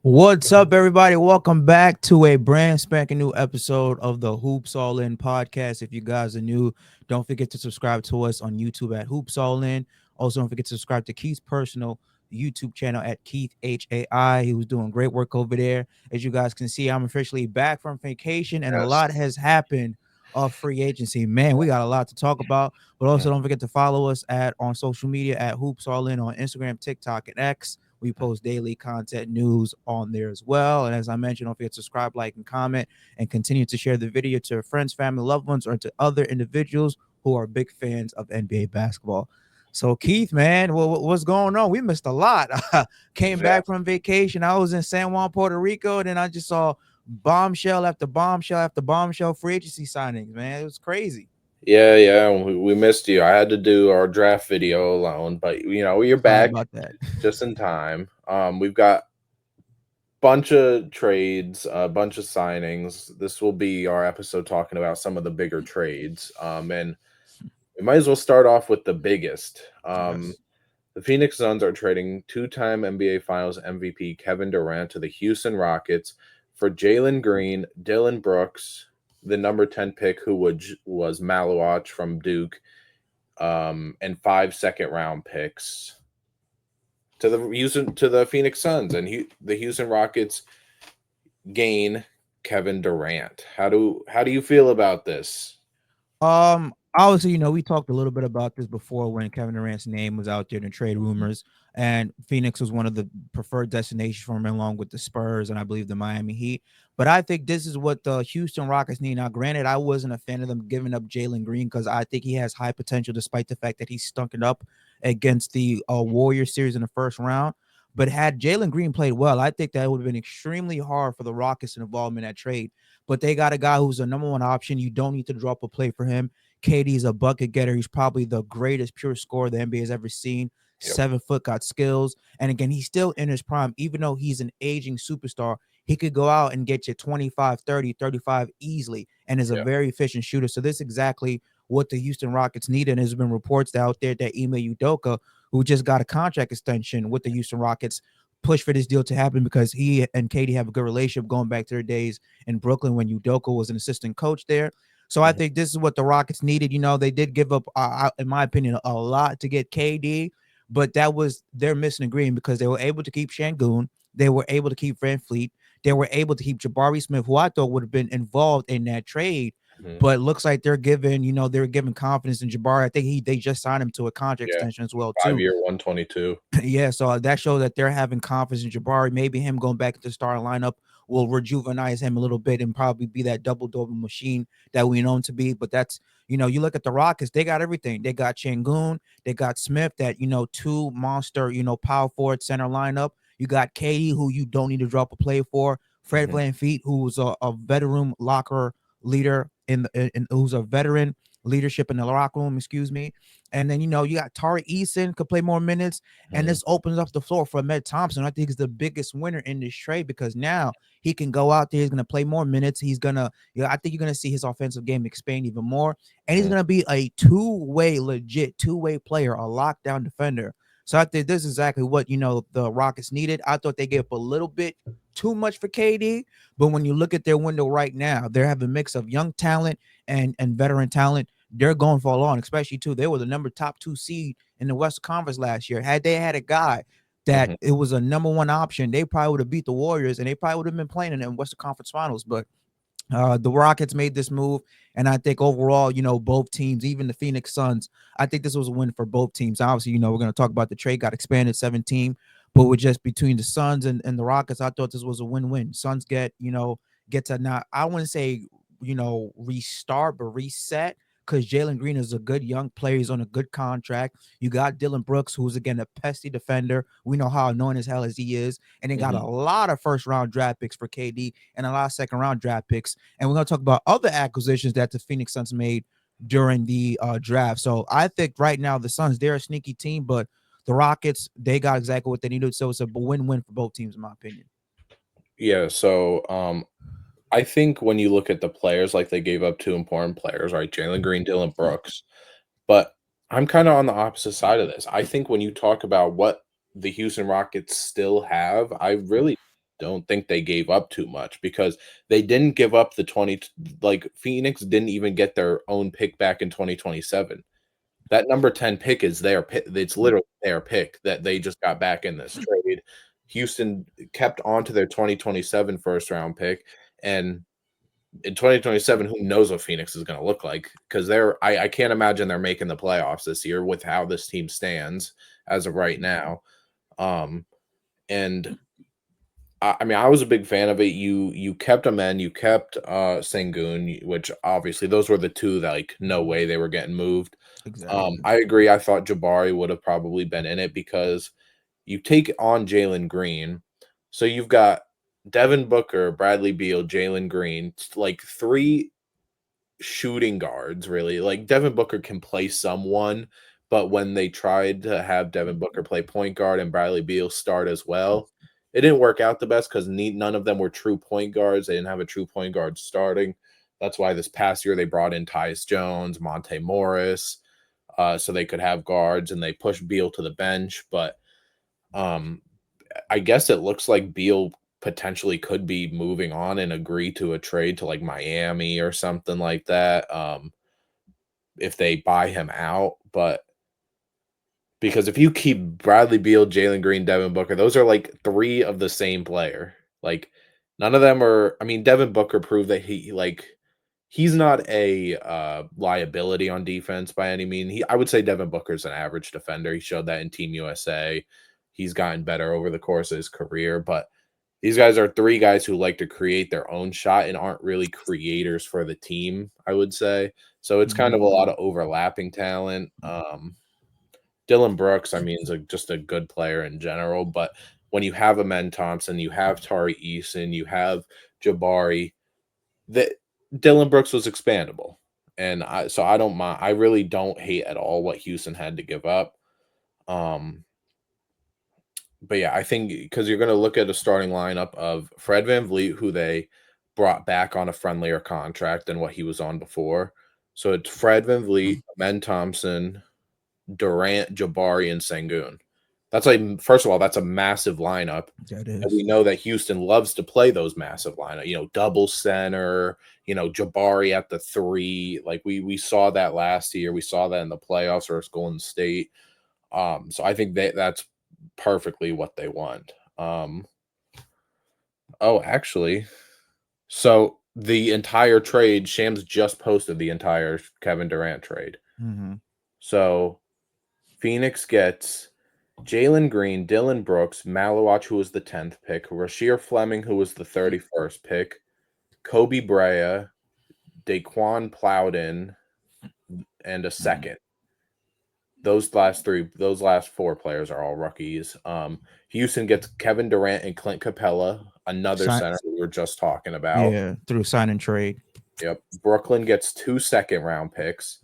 What's up, everybody? Welcome back to a brand spanking new episode of the Hoops All In podcast. If you guys are new, don't forget to subscribe to us on YouTube at Hoops All In. Also, don't forget to subscribe to Keith's personal YouTube channel at Keith HAI. He was doing great work over there. As you guys can see, I'm officially back from vacation, and a Yes. lot has happened of free agency. Man, we got a lot to talk about. But also, don't forget to follow us at on social media at Hoops All In on Instagram, TikTok, and X. We post daily content news on there as well. And as I mentioned, don't forget to subscribe, like, and comment, and continue to share the video to your friends, family, loved ones, or to other individuals who are big fans of NBA basketball. So, Keith, man, what's going on? We missed a lot. Came Yeah. back from vacation. I was in San Juan, Puerto Rico, and then I just saw bombshell after bombshell after bombshell free agency signings, man. It was crazy. Yeah. We missed you. I had to do our draft video alone, but you're Sorry back about that. just in time. We've got bunch of trades, a bunch of signings. This will be our episode talking about some of the bigger trades. And we might as well start off with the biggest. Yes. The Phoenix Suns are trading two-time NBA Finals MVP Kevin Durant to the Houston Rockets for Jalen Green, Dylan Brooks, the number 10 pick who was Malawach from Duke, and 5 second-round picks to the Phoenix Suns, and the Houston Rockets gain Kevin Durant. How do you feel about this? Obviously, we talked a little bit about this before when Kevin Durant's name was out there in the trade rumors, and Phoenix was one of the preferred destinations for him, along with the Spurs and I believe the Miami Heat. But I think this is what the Houston Rockets need. Now, granted, I wasn't a fan of them giving up Jalen Green because I think he has high potential, despite the fact that he stunk it up against the Warriors series in the first round. But had Jalen Green played well, I think that would have been extremely hard for the Rockets to involve him in that trade. But they got a guy who's a number one option. You don't need to drop a play for him. KD's a bucket getter. He's probably the greatest pure scorer the NBA has ever seen. Yep. 7 foot, got skills. And again, he's still in his prime. Even though he's an aging superstar, he could go out and get you 25, 30, 35 easily and is a Yeah. very efficient shooter. So this is exactly what the Houston Rockets need. And there's been reports out there that Ime Udoka, who just got a contract extension with the Houston Rockets, push for this deal to happen because he and Katie have a good relationship going back to their days in Brooklyn when Udoka was an assistant coach there. So I Mhm. think this is what the Rockets needed. They did give up, in my opinion, a lot to get KD, but that was they're missing a green because they were able to keep Shangoon, they were able to keep Van Fleet, they were able to keep Jabari Smith, who I thought would have been involved in that trade. Mhm. But it looks like they're giving confidence in Jabari. I think they just signed him to a contract Yeah. extension as well too. 5 year 122. Yeah, so that shows that they're having confidence in Jabari. Maybe him going back to the starting lineup will rejuvenize him a little bit and probably be that double machine that we know him to be. But you look at the Rockets, they got everything. They got Changoon, they got Smith, that two monster, power forward center lineup. You got Katie, who you don't need to drop a play for. Fred Mhm. VanVleet, who's a veteran locker leader who's a veteran leadership in the locker room, excuse me. And then you got Tari Eason could play more minutes, and Mhm. this opens up the floor for Ahmed Thompson. I think he's the biggest winner in this trade because now he can go out there. He's going to play more minutes. He's going to, I think you're going to see his offensive game expand even more. And he's Mhm. going to be a legit two-way player, a lockdown defender. So I think this is exactly what, the Rockets needed. I thought they gave up a little bit too much for KD, but when you look at their window right now, they have a mix of young talent and veteran talent. They're going for a long, especially too. They were the number top 2 seed in the Western Conference last year. Had they had a guy that Mhm. it was a number one option, they probably would have beat the Warriors and they probably would have been playing in the Western Conference Finals. But the Rockets made this move, and I think overall, both teams, even the Phoenix Suns, I think this was a win for both teams. Obviously, we're going to talk about the trade got expanded 17, but with just between the Suns and the Rockets, I thought this was a win-win. Suns get to not, I wouldn't say restart, but reset. Because Jalen Green is a good young player. He's on a good contract. You got Dylan Brooks, who's again a pesky defender. We know how annoying as hell as he is. And they got a Mhm. lot of first round draft picks for KD and a lot of second round draft picks. And we're going to talk about other acquisitions that the Phoenix Suns made during the draft. So I think right now the Suns, they're a sneaky team, but the Rockets, they got exactly what they needed. So it's a win-win for both teams, in my opinion. Yeah, so I think when you look at the players, like they gave up two important players, right? Jalen Green, Dylan Brooks. But I'm kind of on the opposite side of this. I think when you talk about what the Houston Rockets still have, I really don't think they gave up too much because they didn't give up the 20, like Phoenix didn't even get their own pick back in 2027. That number 10 pick is their pick. It's literally their pick that they just got back in this trade. Houston kept on to their 2027 first round pick. And in 2027, who knows what Phoenix is going to look like? Because I can't imagine they're making the playoffs this year with how this team stands as of right now. And I mean, I was a big fan of it. You kept Amen, you kept Sengun, which obviously those were the two that like no way they were getting moved. Exactly. I agree. I thought Jabari would have probably been in it because you take on Jalen Green, so you've got Devin Booker, Bradley Beal, Jalen Green, like three shooting guards, really. Like Devin Booker can play someone, but when they tried to have Devin Booker play point guard and Bradley Beal start as well, it didn't work out the best because none of them were true point guards. They didn't have a true point guard starting. That's why this past year they brought in Tyus Jones, Monte Morris, so they could have guards, and they pushed Beal to the bench. But um, I guess it looks like Beal potentially could be moving on and agree to a trade to like Miami or something like that. If they buy him out, but because if you keep Bradley Beal, Jalen Green, Devin Booker, those are like three of the same player. Like none of them are. I mean, Devin Booker proved that he's not a liability on defense by any means. I would say Devin Booker's an average defender. He showed that in Team USA. He's gotten better over the course of his career, but these guys are three guys who like to create their own shot and aren't really creators for the team, I would say. So it's kind Mhm. of a lot of overlapping talent. Dylan Brooks, I mean, is just a good player in general, but when you have Amen Thompson, you have Tari Eason, you have Jabari, that Dylan Brooks was expandable. And I don't mind. I really don't hate at all what Houston had to give up. Um, but yeah, I think because you're going to look at a starting lineup of Fred VanVleet, who they brought back on a friendlier contract than what he was on before. So it's Fred VanVleet, Men Thompson, Durant, Jabari, and Sengun. That's like, first of all, that's a massive lineup. That And we is. know that Houston loves to play those massive lineup, double center, Jabari at the three. Like we saw that last year. We saw that in the playoffs versus Golden State. So I think that's perfectly what they want. Oh, actually, so the entire trade, Shams just posted the entire Kevin Durant trade. Mm-hmm. So Phoenix gets Jalen Green, Dylan Brooks, Malawach, who was the 10th pick, Rasheer Fleming, who was the 31st pick, Kobe Brea, Daquan Plowden, and a second. Those last four players are all rookies. Houston gets Kevin Durant and Clint Capella, another Sign, center we were just talking about. yeah, through sign and trade. Yep. Brooklyn gets 2 second-round picks.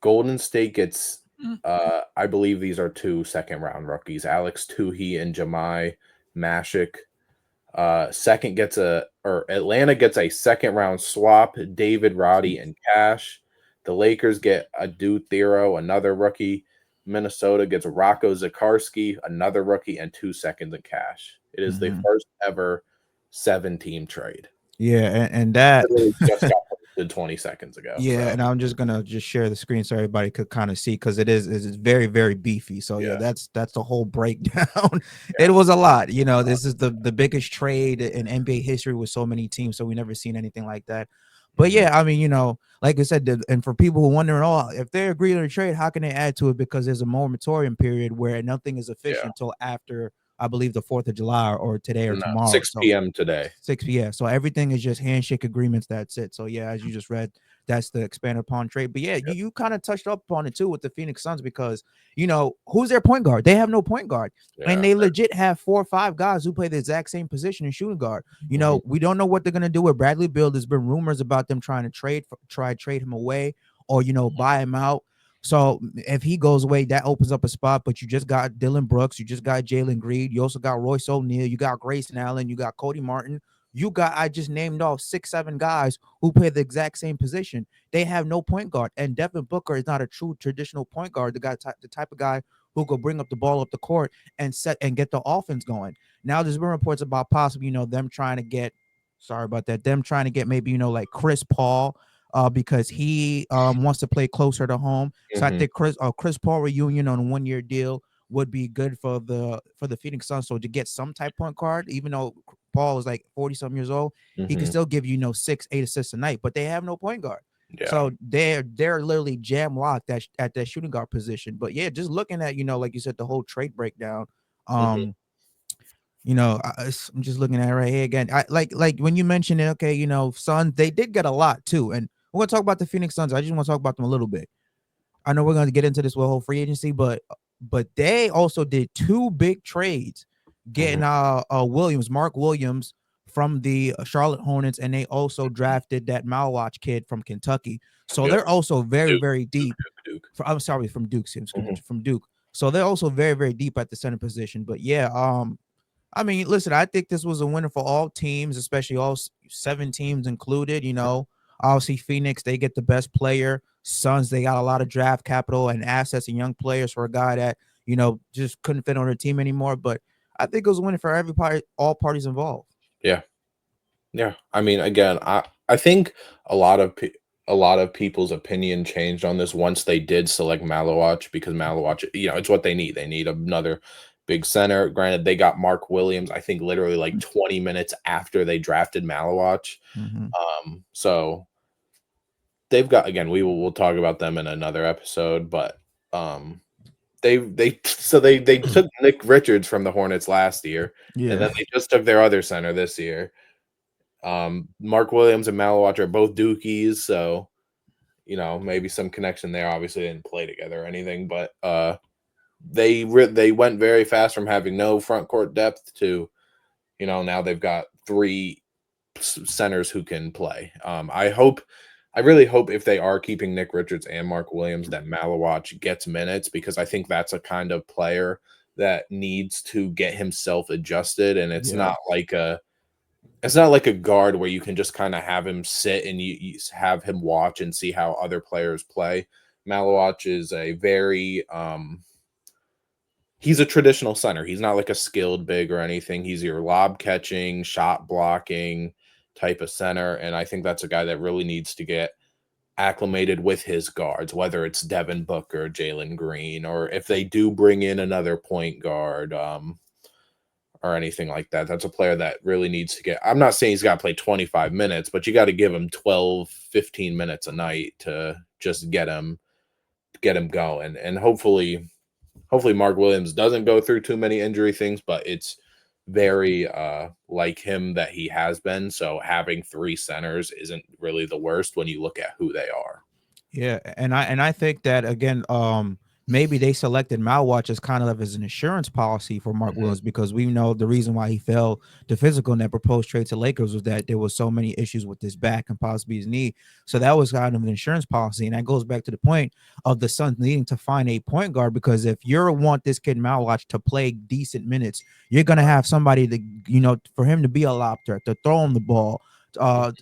Golden State gets, I believe these are 2 second-round rookies, Alex Tuhey and Jemai Mashik. Atlanta gets a second-round swap, David Roddy and Cash. The Lakers get Adu Thero, another rookie. Minnesota gets Rocco Zakarski, another rookie, and 2 seconds in cash. It is the Mm-hmm. first ever 7-team trade. Yeah, and that. Literally just got posted 20 seconds ago. Yeah, So and I'm just gonna just share the screen so everybody could kind of see because it's very very beefy. So yeah, yeah, that's the whole breakdown. yeah, It was a lot. This is the biggest trade in NBA history with so many teams. So we never seen anything like that. But mhm, yeah, I mean, like I said, and for people who wondering, oh, if they agree on a trade, how can they add to it? Because there's a moratorium period where nothing is official yeah. until after I believe the 4th of July or today or No, tomorrow. 6 So p.m. today. 6 p.m. So everything is just handshake agreements. That's it. So yeah, as you just read, that's the expanded upon trade. But yeah, Yep. you kind of touched up on it too with the Phoenix Suns because who's their point guard? They have no point guard, and Yeah. they legit have 4 or 5 guys who play the exact same position in shooting guard. Mhm. We don't know what they're gonna do with Bradley Beal. There's been rumors about them trying to trade him away or buy him out. So if he goes away, that opens up a spot. But you just got Dylan Brooks, you just got Jalen Green, you also got Royce O'Neal, you got Grayson Allen, you got Cody Martin. You got I just named off 6, 7 guys who play the exact same position. They have no point guard, and Devin Booker is not a true traditional point guard. The type of guy who could bring up the ball up the court and set and get the offense going. Now there's been reports about possibly them trying to get. Sorry about that. Them trying to get maybe like Chris Paul, because he wants to play closer to home. So I Hmm. think Chris Paul reunion on a 1 year deal would be good for the Phoenix Suns. So to get some type point guard, even though Paul is like 40 some years old, he can Hmm. still give you 6, 8 assists a night. But they have no point guard. Yeah. So they're literally jam locked at that shooting guard position. But yeah, just looking at like you said, the whole trade breakdown. Hmm. Um, I'm just looking at it right here again. I like when you mentioned it. Okay, Suns, they did get a lot too, and we're gonna talk about the Phoenix Suns. I just want to talk about them a little bit. I know we're gonna get into this with whole free agency, but they also did two big trades, Hmm. getting Mark Williams from the Charlotte Hornets, and they also drafted that Malwatch kid from Kentucky. So Yeah. they're also very Duke, very Duke, deep. Duke, Duke. I'm sorry, from Duke. Excuse me, Hmm. from Duke. So they're also very very deep at the center position. But yeah, I mean, listen, I think this was a winner for all teams, especially all 7 teams included. Obviously Phoenix, they get the best player. Suns, they got a lot of draft capital and assets and young players for a guy that just couldn't fit on their team anymore. But I think it was a winner for everybody, all parties involved. Yeah. Yeah. I mean, again, I think a lot of a lot of people's opinion changed on this once they did select Malawach, because Malawach, it's what they need. They need another big center. Granted, they got Mark Williams, I think literally like 20 minutes after they drafted Malawach. Mm-hmm. So they've got, again, we'll talk about them in another episode, but um they took Nick Richards from the Hornets last year, and Yeah. then they just took their other center this year. Mark Williams and Malawach are both Dookies, so maybe some connection there. Obviously, they didn't play together or anything, but they went very fast from having no front court depth to now they've got three centers who can play. I really hope if they are keeping Nick Richards and Mark Williams that Malawach gets minutes, because I think that's a kind of player that needs to get himself adjusted, and Yeah. it's not like a guard where you can just kind of have him sit and you have him watch and see how other players play. Malawach is a very he's a traditional center. He's not like a skilled big or anything. He's your lob catching, shot blocking type of center, and I think that's a guy that really needs to get acclimated with his guards, whether it's Devin Booker, Jalen Green, or if they do bring in another point guard. Or anything like that. That's a player that really needs to get. I'm not saying he's got to play 25 minutes, but you got to give him 12, 15 minutes a night to just get him going. And hopefully Mark Williams doesn't go through too many injury things, but it's very like him that he has been. So having three centers isn't really the worst when you look at who they are. Yeah, and I think that again, maybe they selected Malwatch as kind of as an insurance policy for Mark Mhm. Williams, because we know the reason why he fell to physical in that proposed trade to Lakers was that there was so many issues with his back and possibly his knee. So that was kind of an insurance policy, and that goes back to the point of the Suns needing to find a point guard, because if you want this kid Malwatch to play decent minutes, you're gonna have somebody to for him to be a lob threat, to throw him the ball, for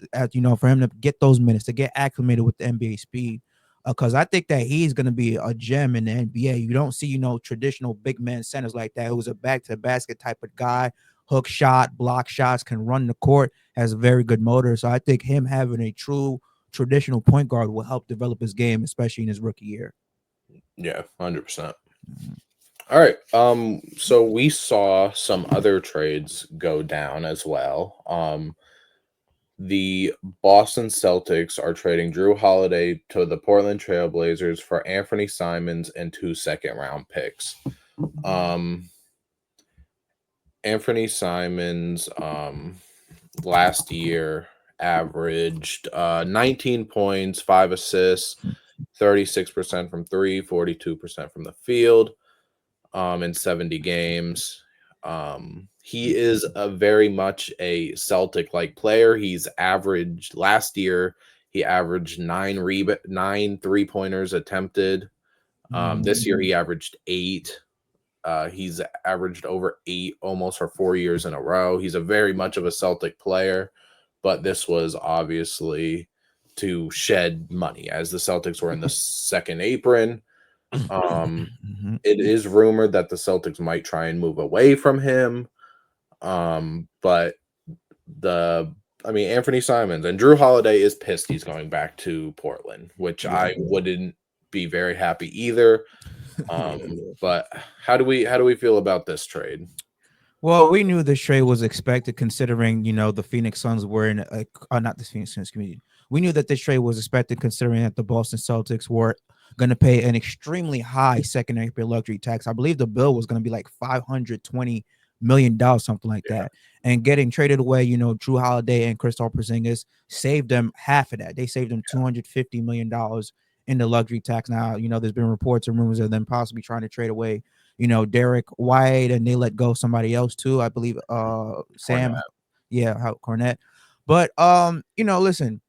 him to get those minutes, to get acclimated with the NBA speed. Because I think that he's going to be a gem in the NBA. You don't see, traditional big man centers like that, who's a back to the basket type of guy, hook shot, block shots, can run the court, has a very good motor. So I think him having a true traditional point guard will help develop his game, especially in his rookie year. Yeah, 100%. Mhm. All right. So we saw some other trades go down as well. The Boston Celtics are trading Drew Holiday to the Portland Trailblazers for Anthony Simons and 2 second-round picks. Um, Anthony Simons last year averaged 19 points, 5 assists, 36% from three, 42% from the field in 70 games. He is a very much a Celtic like player. He's averaged last year, he averaged 9 3 pointers attempted. This Mhm. year he averaged 8. He's averaged over 8 almost for 4 years in a row. He's a very much of a Celtic player, but this was obviously to shed money as the Celtics were in the second apron. Um, Mhm. it is rumored that the Celtics might try and move away from him. But the I mean Anthony Simons and Drew Holiday is pissed he's going back to Portland, which Yeah. I wouldn't be very happy either. Yeah. But how do we feel about this trade? Well, we knew this trade was expected considering, the Phoenix Suns were in not the Phoenix Suns community. We knew that this trade was expected considering that the Boston Celtics were going to pay an extremely high secondary pay luxury tax. I believe the bill was going to be like $520 million, something like Yeah, that. And getting traded away, Drew Holiday and Kristaps Porzingis saved them half of that. They saved them $250 million in the luxury tax. Now, there's been reports and rumors of them possibly trying to trade away Derek White, and they let go somebody else too. I believe Sam, Cornette. yeah, how Cornette. But listen,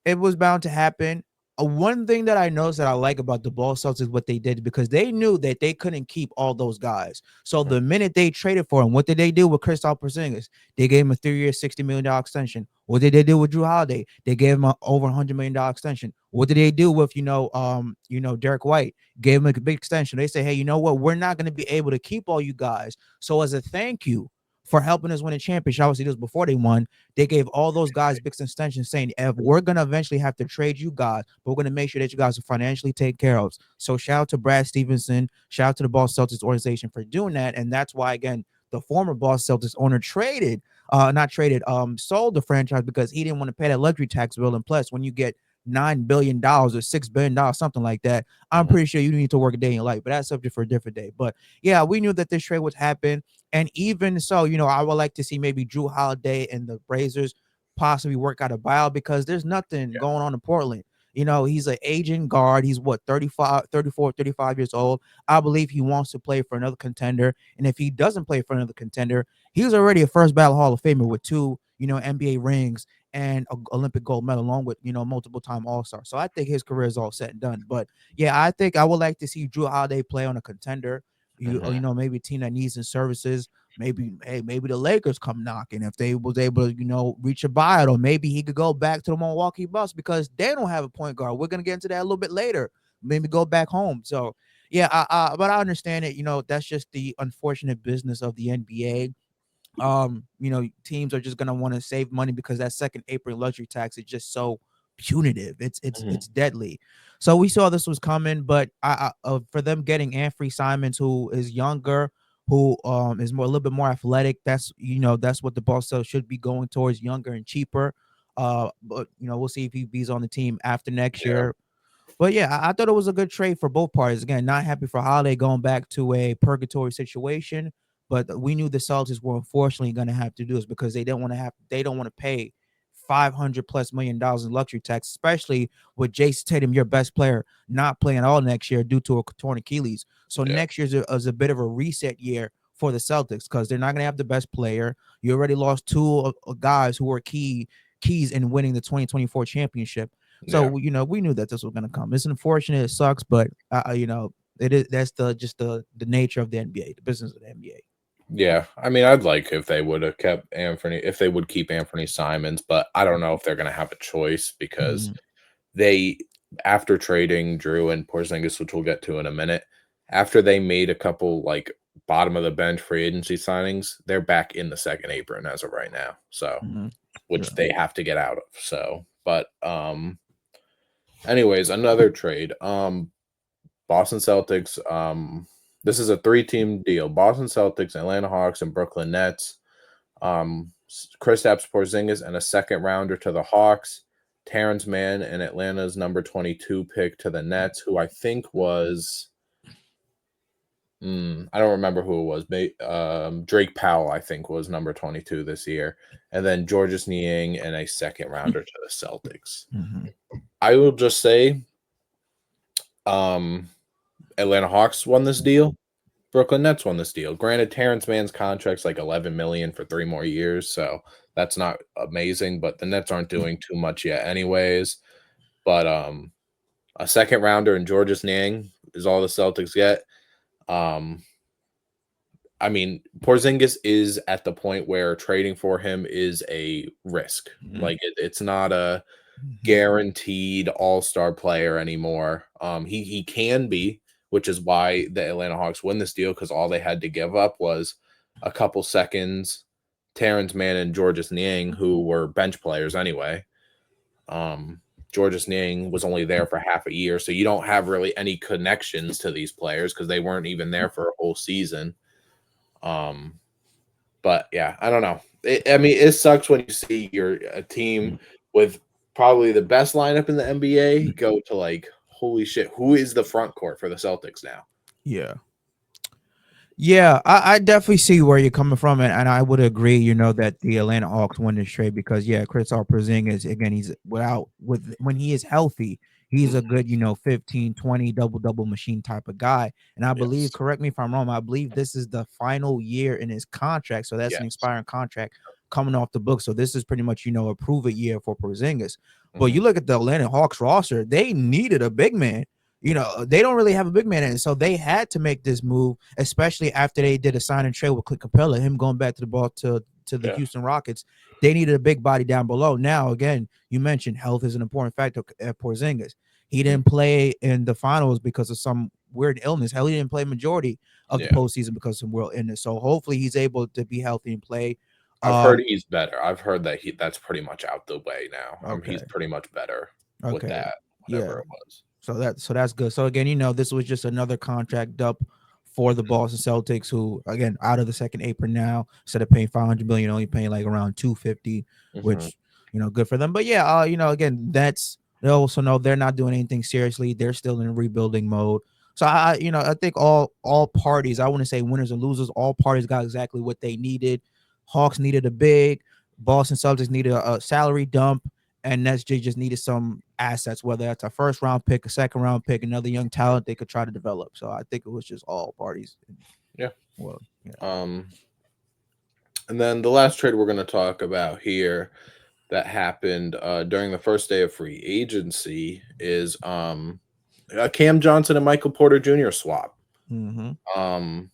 it was bound to happen. One thing that I noticed that I like about the Ball Celtics, what they did, because they knew that they couldn't keep all those guys. So Mhm. the minute they traded for him, what did they do with Kristaps Porzingis? They gave him a 3-year, $60 million extension. What did they do with Drew Holiday? They gave him a over $100 million extension. What did they do with Derek White? Gave him a big extension. They say, hey, you know what? We're not going to be able to keep all you guys. So as a thank you for helping us win a championship, obviously this was before they won, they gave all those guys big extensions saying, if we're going to eventually have to trade you guys, but we're going to make sure that you guys are financially taken care of. So shout out to Brad Stevenson, shout out to the Boston Celtics organization for doing that. And that's why, again, the former Boston Celtics owner sold the franchise because he didn't want to pay that luxury tax bill. And plus, when you get $9 billion or $6 billion, something like that, I'm Mhm. pretty sure you need to work a day in your life. But that's subject for a different day. But yeah, we knew that this trade would happen. And even so, I would like to see maybe Drew Holiday and the Blazers possibly work out a buyout because there's nothing Yeah, going on in Portland. He's an aging guard. He's what, 35, 34, 35 years old. I believe he wants to play for another contender. And if he doesn't play for another contender, he's already a first ballot Hall of Famer with two, NBA rings and an Olympic gold medal, along with, multiple time All-Star. So I think his career is all set and done. But yeah, I think I would like to see Drew Holiday play on a contender. mhm. Maybe a team that needs his services. Maybe, hey, maybe the Lakers come knocking if they was able to, reach a buyout, or maybe he could go back to the Milwaukee Bucks because they don't have a point guard. We're gonna get into that a little bit later. Maybe go back home. So yeah, but I understand it. That's just the unfortunate business of the NBA. Teams are just gonna want to save money because that second April luxury tax is just so punitive. It's it's Mhm. it's deadly. So we saw this was coming, but for them getting Anthony Simons, who is younger, who is more a little bit more athletic. That's what the Boston should be going towards, younger and cheaper. But we'll see if he's on the team after next Yeah, year. But yeah, I thought it was a good trade for both parties. Again, not happy for Holiday going back to a purgatory situation, but we knew the Celtics were unfortunately going to have to do this because they don't want to pay 500+ million in luxury tax, especially with Jason Tatum, your best player, not playing all next year due to a torn Achilles. So yeah, next year is a bit of a reset year for the Celtics because they're not going to have the best player. You already lost two guys who were keys in winning the 2024 championship. yeah. So we knew that this was going to come. It's unfortunate, it sucks, but it is that's the nature of the NBA, the business of the NBA. Yeah, I mean, I'd like if they would have kept Anthony, if they would keep Anthony Simons, but I don't know if they're going to have a choice because Mhm, they, after trading Drew and Porzingis, which we'll get to in a minute, after they made a couple like bottom of the bench free agency signings, they're back in the second apron as of right now. So, mhm. which Yeah. they have to get out of. So, but anyways, another trade. Boston Celtics. This is a three-team deal: Boston Celtics, Atlanta Hawks, and Brooklyn Nets. Kristaps Porzingis and a second rounder to the Hawks. Terrence Mann and Atlanta's number 22 pick to the Nets, who I think was I don't remember who it was. Drake Powell, I think, was number 22 this year, and then Georges Niang and a second rounder to the Celtics. Mhm, I will just say, um, Atlanta Hawks won this deal. Brooklyn Nets won this deal. Granted, Terrence Mann's contract's like 11 million for 3 more years, so that's not amazing. But the Nets aren't doing too much yet, anyways. But a second rounder in Georges Niang, is all the Celtics get. Um, I mean, Porzingis is at the point where trading for him is a risk. Mhm. Like it's not a Mhm. guaranteed all-star player anymore. He can be, which is why the Atlanta Hawks win this deal because all they had to give up was a couple seconds, Terrence Mann and Georges Niang, who were bench players anyway. Um, Georges Niang was only there for half a year, so you don't have really any connections to these players because they weren't even there for a whole season. Um, but yeah, I don't know. I mean, it sucks when you see your a team with probably the best lineup in the NBA go to like, holy shit, who is the front court for the Celtics now? Yeah. Yeah, I definitely see where you're coming from, and I would agree, that the Atlanta Hawks won this trade because yeah, Kristaps Porzingis again, he's without with when he is healthy, he's a Mhm. good, 15, 20 double machine type of guy. And I believe, Yes, correct me if I'm wrong, I believe this is the final year in his contract, so that's an yes, expiring contract coming off the book. So this is pretty much, a prove it year for Porzingis. But hmm you look at the Atlanta Hawks roster, they needed a big man. They don't really have a big man in it. So they had to make this move, especially after they did a sign and trade with Clint Capella, him going back to the ball to the yeah, Houston Rockets. They needed a big body down below. Now, again, you mentioned health is an important factor at Porzingis. He mhm, didn't play in the finals because of some weird illness. Hell, he didn't play majority of the yeah. postseason because of some world illness. So hopefully he's able to be healthy and play. I've heard Um, he's better. I've heard that that's pretty much out the way now. He's okay. pretty much better with Okay. that, whatever Yeah. it was. So that's good. So again, this was just another contract up for the Mhm, Boston Celtics, who again out of the second apron now, instead of paying 500 million, only paying like around 250, mhm, which good for them. But yeah, again, that's they also know they're not doing anything seriously. They're still in rebuilding mode. So I think all parties, I wouldn't say winners and losers, all parties got exactly what they needed. Hawks needed a big, Boston Celtics needed a salary dump, and Nets just needed some assets, whether that's a first round pick, a second round pick, another young talent they could try to develop. So I think it was just all parties. yeah. Well, yeah. Um, and then the last trade we're going to talk about here that happened during the first day of free agency is a Cam Johnson and Michael Porter Jr. swap. Mm-hmm. Um,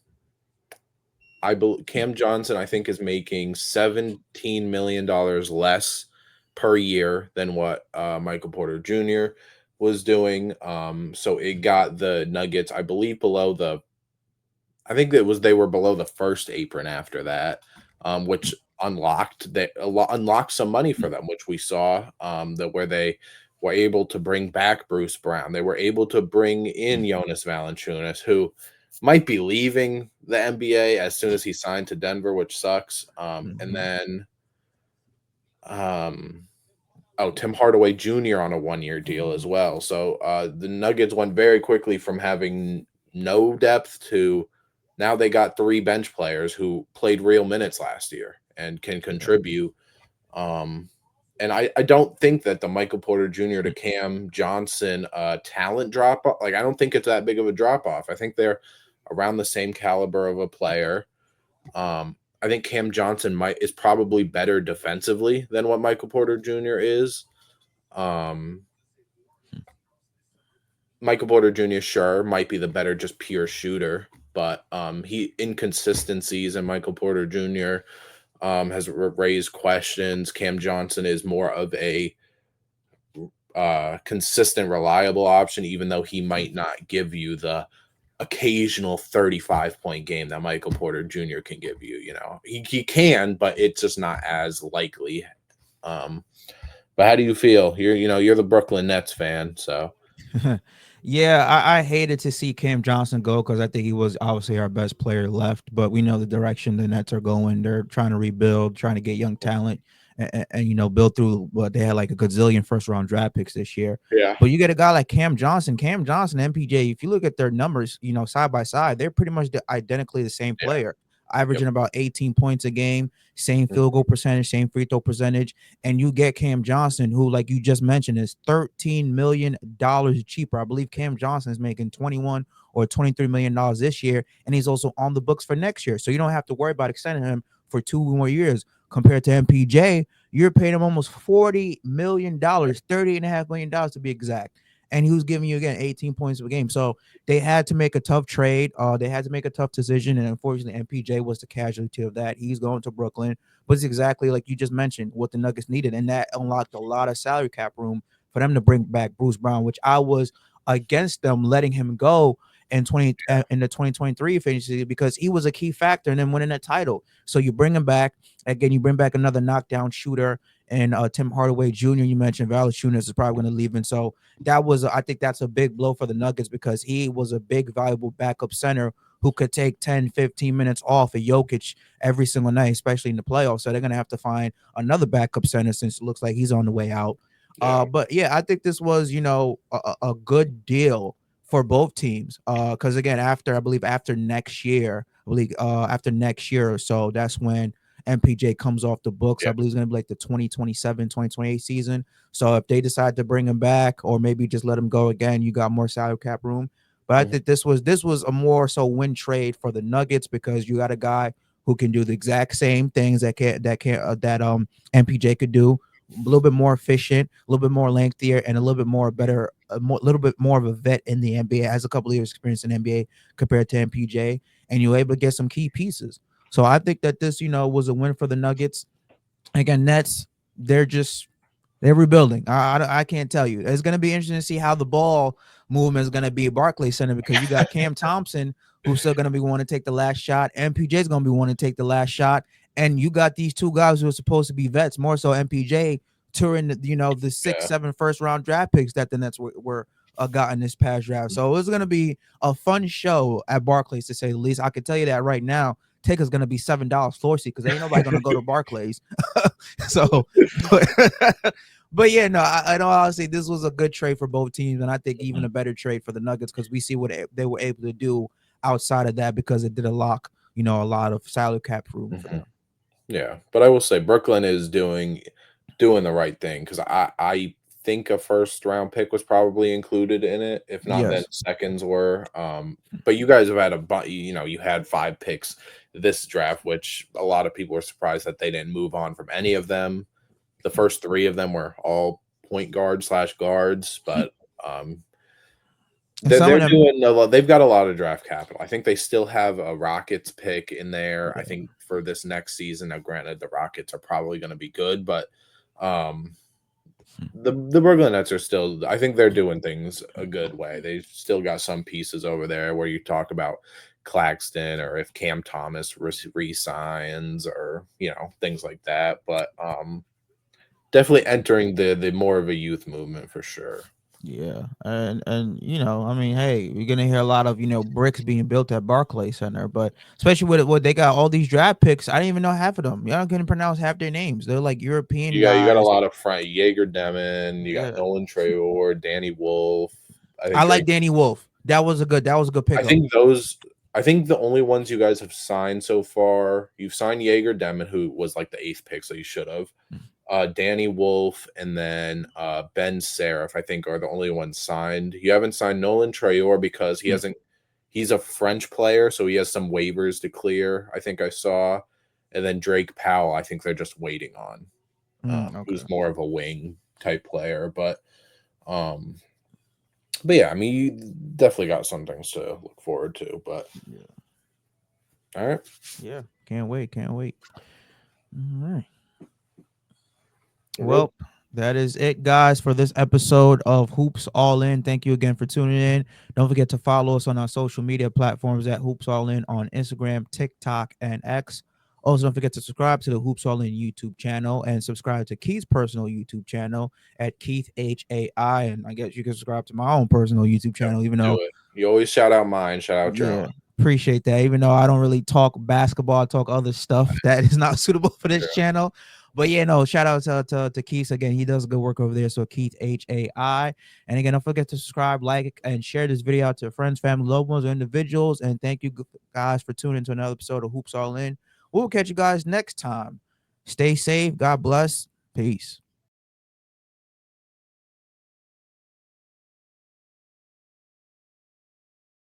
I believe Cam Johnson, I think, is making $17 million less per year than what Michael Porter Jr. was doing. So it got the Nuggets, I believe, below the. I think it was they were below the first apron after that, which unlocked some money for them, which we saw that where they were able to bring back Bruce Brown. They were able to bring in Jonas Valanciunas, who might be leaving the NBA as soon as he signed to Denver, which sucks. And Mm-hmm. then um, Tim Hardaway Jr. on a 1 year deal as well. So the Nuggets went very quickly from having no depth to now they got three bench players who played real minutes last year and can Yeah. contribute. Um, and I don't think that the Michael Porter Jr. to Cam Johnson talent drop off, like I don't think it's that big of a drop off. I think they're around the same caliber of a player. I think Cam Johnson is probably better defensively than what Michael Porter Jr. is. Um, Michael Porter Jr. sure might be the better just pure shooter, but he inconsistencies and Michael Porter Jr. Has raised questions. Cam Johnson is more of a consistent, reliable option, even though he might not give you the occasional 35-point game that Michael Porter Jr. can give you. He can, but it's just not as likely. Um, but how do you feel? You're the Brooklyn Nets fan, so Yeah, I hated to see Cam Johnson go because I think he was obviously our best player left. But we know the direction the Nets are going. They're trying to rebuild, trying to get young talent, and build through what they had like a gazillion first round draft picks this year. yeah, But you get a guy like Cam Johnson, MPJ. If you look at their numbers, side by side, they're pretty much identically the same yeah, player, yep, averaging about 18 points a game, same mm, field goal percentage, same free throw percentage. And you get Cam Johnson, who, like you just mentioned, is $13 million cheaper. I believe Cam Johnson is making 21 or $23 million this year, and he's also on the books for next year. So you don't have to worry about extending him for 2 more years. Compared to MPJ, you're paying him almost $40 million, $30.5 million to be exact. and he was giving you again 18 points a game. So they had to make a tough trade. They had to make a tough decision, and unfortunately, MPJ was the casualty of that. He's going to Brooklyn, but it's exactly like you just mentioned what the Nuggets needed, and that unlocked a lot of salary cap room for them to bring back Bruce Brown, which I was against them letting him go in the 2023 efficiency because he was a key factor in them winning that title. So you bring him back again. You bring back another knockdown shooter and Tim Hardaway Jr. You mentioned Valanciunas is probably going to leave, and so that was I think that's a big blow for the Nuggets because he was a big valuable backup center who could take 10, 15 minutes off of Jokic every single night, especially in the playoffs. So they're going to have to find another backup center since it looks like he's on the way out. Yeah. But yeah, I think this was, a good deal for both teams. Because again, after next year, after next year or so, that's when MPJ comes off the books. I Yeah. believe it's gonna be like the 2027, 2028 season. So if they decide to bring him back or maybe just let him go again, you got more salary cap room. But I Mhm. think this was a more so win trade for the Nuggets because you got a guy who can do the exact same things that MPJ could do, a little bit more efficient, a little bit more lengthier, and a little bit more better, little bit more of a vet in the NBA. Has a couple of years experience in NBA compared to MPJ, and you're able to get some key pieces. So I think that this, was a win for the Nuggets. Again, Nets, they're just they're rebuilding. I can't tell you. It's going to be interesting to see how the ball movement is going to be at Barclays Center because you got Cam Thompson who's still going to be wanting to take the last shot. MPJ is going to be wanting to take the last shot, and you got these two guys who are supposed to be vets. More so, MPJ touring the six, Yeah. 7 first-round draft picks that the Nets were got in this past draft. So it's going to be a fun show at Barclays to say the least. I can tell you that right now. Ticket's gonna be $7 floor seat because ain't nobody gonna go to Barclays. So, but but yeah, no, I know honestly this was a good trade for both teams, and I think even a better trade for the Nuggets because we see what they were able to do outside of that because it did unlock a lot of salary cap room for Mhm. them. Yeah, but I will say Brooklyn is doing the right thing because I think a first round pick was probably included in it. If not, then Yes, seconds were. But you guys have had you had 5 picks this draft, which a lot of people were surprised that they didn't move on from any of them. The first 3 of them were all point guard slash guards, but um, and they're some of they're them, doing a lot. They've got a lot of draft capital. I think they still have a Rockets pick in there. I yeah, think for this next season. Now, granted, the Rockets are probably going to be good, but um, the Brooklyn Nets are still. I think they're doing things a good way. They still got some pieces over there where you talk about Claxton or if Cam Thomas resigns or things like that. But definitely entering the more of a youth movement for sure. yeah, and I mean, hey, you're gonna hear a lot of bricks being built at Barclays Center, but especially with what they got all these draft picks, I didn't even know half of them. Y'all couldn't pronounce half their names. They're like European You got a guys. lot of front Jaeger Demon, you got Yeah, Nolan Trayor, Danny Wolf. I I think like Drake. Danny Wolf. That was a good I pickup. think those. I think the only ones you guys have signed so far, you've signed Jaeger Demon, who was like the 8th pick, so you should have. Danny Wolf and then Ben Seraph, I think, are the only ones signed. You haven't signed Nolan Trayor because he Mm, hasn't. He's a French player, so he has some waivers to clear. I think I saw, and then Drake Powell. I think they're just waiting on, okay. who's more of a wing type player. Um, but yeah, I mean, you definitely got some things to look forward to. But Yeah. all right, Yeah. Can't wait. Can't wait. All right. we're good. Well, that is it, guys, for this episode of Hoops All In. Thank you again for tuning in. Don't forget to follow us on our social media platforms at Hoops All In on Instagram, TikTok, and X. Also, don't forget to subscribe to the Hoops All In YouTube channel and subscribe to Keith's personal YouTube channel at Keith HAI. And I guess you can subscribe to my own personal YouTube Yep, channel, even do though, it. You always shout out mine, shout out your own. yeah, appreciate that. Even though I don't really talk basketball, I talk other stuff that is not suitable for this True. channel. But yeah, no, shout out to Keith again. He does good work over there. So Keith HAI. And again, don't forget to subscribe, like, and share this video out to friends, family, loved ones, or individuals. And thank you guys for tuning to another episode of Hoops All In. We'll catch you guys next time. Stay safe. God bless. Peace.